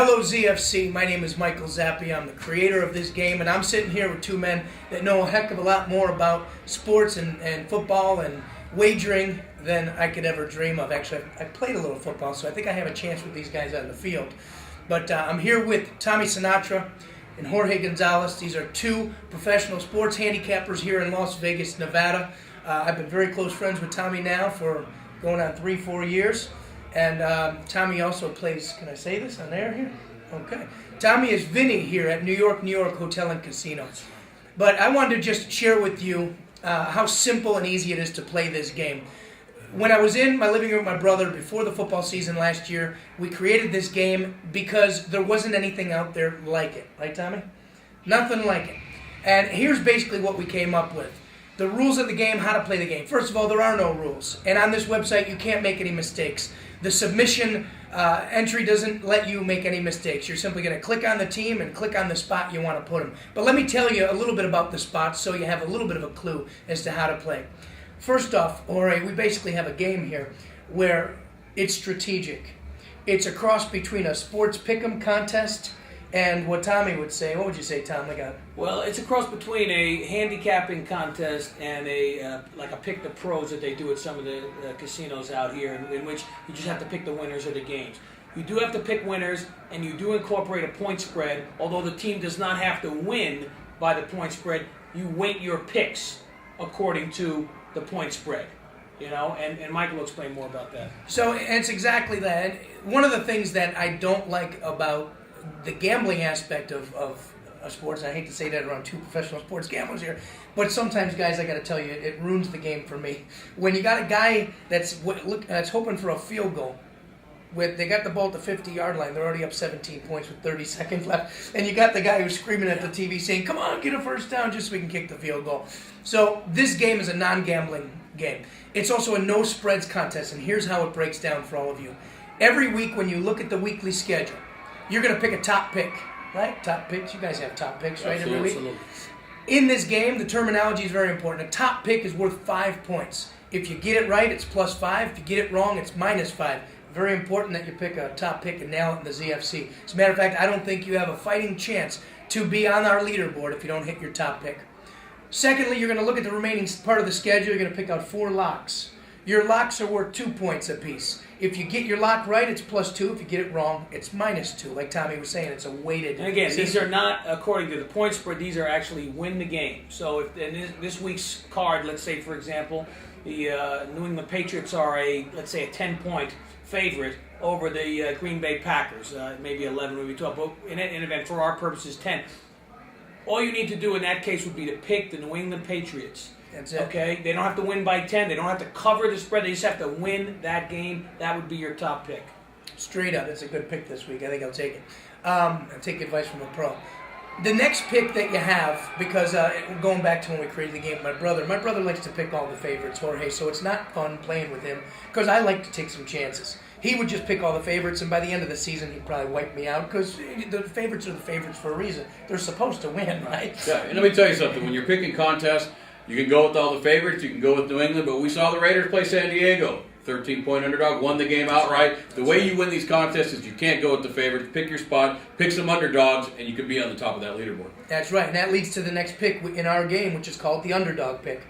Hello ZFC, my name is Michael Zappi. I'm the creator of this game, and I'm sitting here with two men that know a heck of a lot more about sports and football and wagering than I could ever dream of. Actually, I played a little football, so I think I have a chance with these guys on the field. But I'm here with Tommy Sinatra and Jorge Gonzalez. These are two professional sports handicappers here in Las Vegas, Nevada. I've been very close friends with Tommy now for going on 3-4 years. And Tommy also plays, can I say this on air here? Okay. Tommy is Vinny here at New York Hotel and Casino. But I wanted to just share with you how simple and easy it is to play this game. When I was in my living room with my brother before the football season last year, we created this game because there wasn't anything out there like it. Right, Tommy? Nothing like it. And here's basically what we came up with. The rules of the game, how to play the game. First of all, there are no rules. And on this website, you can't make any mistakes. The submission entry doesn't let you make any mistakes. You're simply going to click on the team and click on the spot you want to put them. But let me tell you a little bit about the spots so you have a little bit of a clue as to how to play. First off, Jorge, we basically have a game here where it's strategic. It's a cross between a sports pick'em contest and what Tommy would say. What would you say, Tom? Well, it's a cross between a handicapping contest and a pick the pros that they do at some of the casinos out here, in which you just have to pick the winners of the games. You do have to pick winners, and you do incorporate a point spread. Although the team does not have to win by the point spread, you weight your picks according to the point spread. You know, and Michael will explain more about that. So it's exactly that. And one of the things that I don't like about the gambling aspect of sports, and I hate to say that around two professional sports gamblers here, but sometimes, guys, I got to tell you, it ruins the game for me. When you got a guy that's hoping for a field goal, they got the ball at the 50-yard line, they're already up 17 points with 30 seconds left, and you got the guy who's screaming at the TV saying, "Come on, get a first down just so we can kick the field goal." So this game is a non-gambling game. It's also a no spreads contest, and here's how it breaks down for all of you. Every week when you look at the weekly schedule, you're going to pick a top pick, right? Top picks. You guys have top picks, right, every week? Absolutely. In this game, the terminology is very important. A top pick is worth 5 points. If you get it right, it's +5. If you get it wrong, it's -5. Very important that you pick a top pick and nail it in the ZFC. As a matter of fact, I don't think you have a fighting chance to be on our leaderboard if you don't hit your top pick. Secondly, you're going to look at the remaining part of the schedule. You're going to pick out 4 locks. Your locks are worth 2 points apiece. If you get your lock right, it's +2. If you get it wrong, it's -2. Like Tommy was saying, it's a weighted. And again, these are not according to the point spread. These are actually win the game. So if in this week's card, let's say for example, the New England Patriots are let's say a 10-point favorite over the Green Bay Packers, maybe 11, maybe 12. But in an event, for our purposes, 10. All you need to do in that case would be to pick the New England Patriots. That's it. Okay? They don't have to win by 10. They don't have to cover the spread. They just have to win that game. That would be your top pick. Straight up. It's a good pick this week. I think I'll take it. I'll take advice from a pro. The next pick that you have, because going back to when we created the game with my brother likes to pick all the favorites, Jorge, so it's not fun playing with him because I like to take some chances. He would just pick all the favorites, and by the end of the season, he'd probably wipe me out because the favorites are the favorites for a reason. They're supposed to win, right? Yeah, and let me tell you something. When you're picking contests, you can go with all the favorites, you can go with New England, but we saw the Raiders play San Diego. 13-point underdog, won the game outright. The way you win these contests is you can't go with the favorites. Pick your spot, pick some underdogs, and you can be on the top of that leaderboard. That's right, and that leads to the next pick in our game, which is called the underdog pick.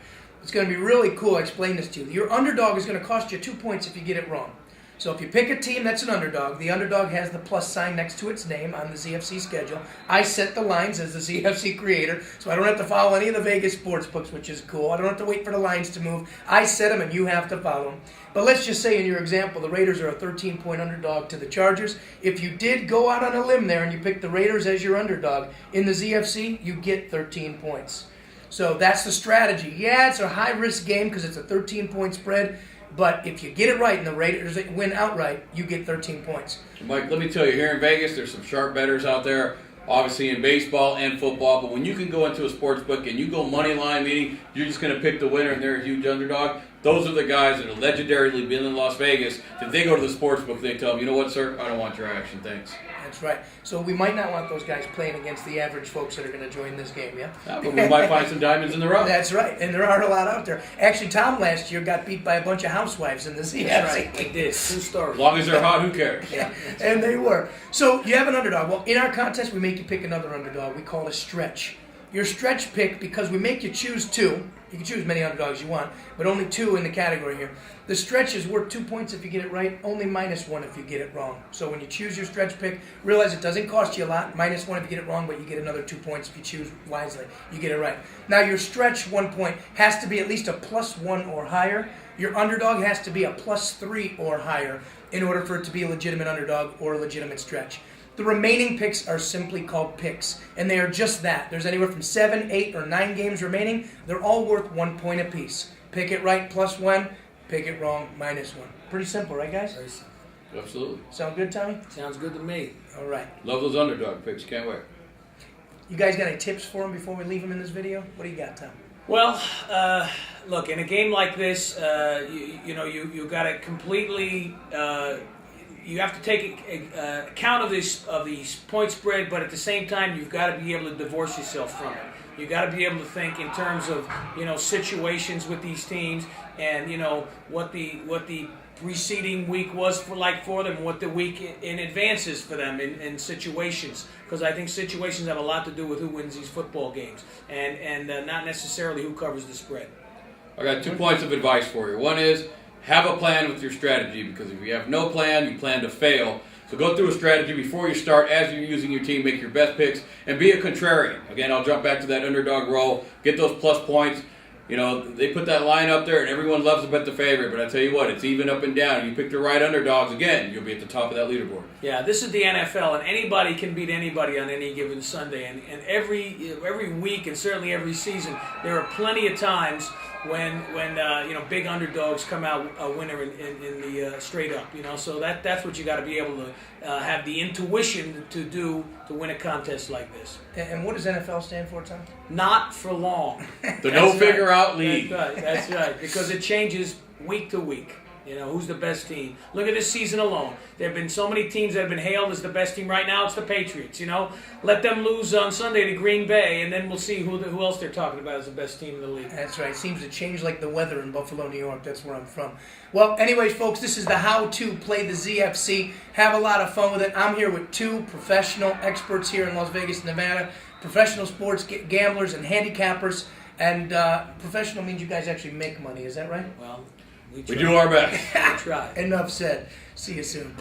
It's going to be really cool. I explain this to you. Your underdog is going to cost you 2 points if you get it wrong. So if you pick a team that's an underdog, the underdog has the plus sign next to its name on the ZFC schedule. I set the lines as the ZFC creator, so I don't have to follow any of the Vegas sports books, which is cool. I don't have to wait for the lines to move. I set them, and you have to follow them. But let's just say in your example, the Raiders are a 13-point underdog to the Chargers. If you did go out on a limb there and you pick the Raiders as your underdog in the ZFC, you get 13 points. So that's the strategy. Yeah, it's a high-risk game because it's a 13-point spread. But if you get it right and the Raiders win outright, you get 13 points. Mike, let me tell you, here in Vegas, there's some sharp bettors out there, obviously in baseball and football. But when you can go into a sports book and you go money line, meaning you're just going to pick the winner and they're a huge underdog, those are the guys that have legendarily been in Las Vegas. If they go to the sports book, they tell them, you know what, sir, I don't want your action, thanks. That's right. So we might not want those guys playing against the average folks that are going to join this game, yeah? Yeah, but we might find some diamonds in the rough. That's right, and there are a lot out there. Actually, Tom last year got beat by a bunch of housewives in the ZFC. That's right, they did. True story. As long as they're hot, who cares? Yeah, and they were. So you have an underdog. Well, in our contest, we make you pick another underdog. We call it a stretch. Your stretch pick, because we make you choose two. You can choose as many underdogs you want, but only two in the category here. The stretch is worth 2 points if you get it right, only -1 if you get it wrong. So when you choose your stretch pick, realize it doesn't cost you a lot. -1 if you get it wrong, but you get another 2 points if you choose wisely. You get it right. Now your stretch 1 point has to be at least a +1 or higher. Your underdog has to be a +3 or higher in order for it to be a legitimate underdog or a legitimate stretch. The remaining picks are simply called picks, and they are just that. There's anywhere from 7, 8, or 9 games remaining. They're all worth 1 point apiece. Pick it right, +1. Pick it wrong, -1. Pretty simple, right, guys? Very simple. Absolutely. Sound good, Tommy? Sounds good to me. All right. Love those underdog picks. Can't wait. You guys got any tips for them before we leave them in this video? What do you got, Tom? Well, look, in a game like this, you got to completely. You have to take account of these point spread, but at the same time, you've got to be able to divorce yourself from it. You got to be able to think in terms of situations with these teams, and what the preceding week was for them, what the week in advance is for them in situations. Because I think situations have a lot to do with who wins these football games, and not necessarily who covers the spread. I got 2 points of advice for you. One is, have a plan with your strategy, because if you have no plan, you plan to fail. So go through a strategy before you start, as you're using your team, make your best picks, and be a contrarian. Again, I'll jump back to that underdog role, get those plus points. They put that line up there, and everyone loves to bet the favorite, but I tell you what, it's even up and down. You pick the right underdogs, again, you'll be at the top of that leaderboard. Yeah, this is the NFL, and anybody can beat anybody on any given Sunday. And every week, and certainly every season, there are plenty of times when big underdogs come out a winner in the straight up. So that's what you got to be able to have the intuition to do to win a contest like this. And what does NFL stand for, Tom? Not for long. The no figure out league. That's right. Because it changes week to week. Who's the best team? Look at this season alone. There have been so many teams that have been hailed as the best team. Right now, it's the Patriots. Let them lose on Sunday to Green Bay, and then we'll see who else they're talking about as the best team in the league. That's right. It seems to change like the weather in Buffalo, New York. That's where I'm from. Well, anyways, folks, this is the how to play the ZFC. Have a lot of fun with it. I'm here with 2 professional experts here in Las Vegas, Nevada. Professional sports gamblers and handicappers. And professional means you guys actually make money. Is that right? Well, we do our best. We try. Enough said. See you soon.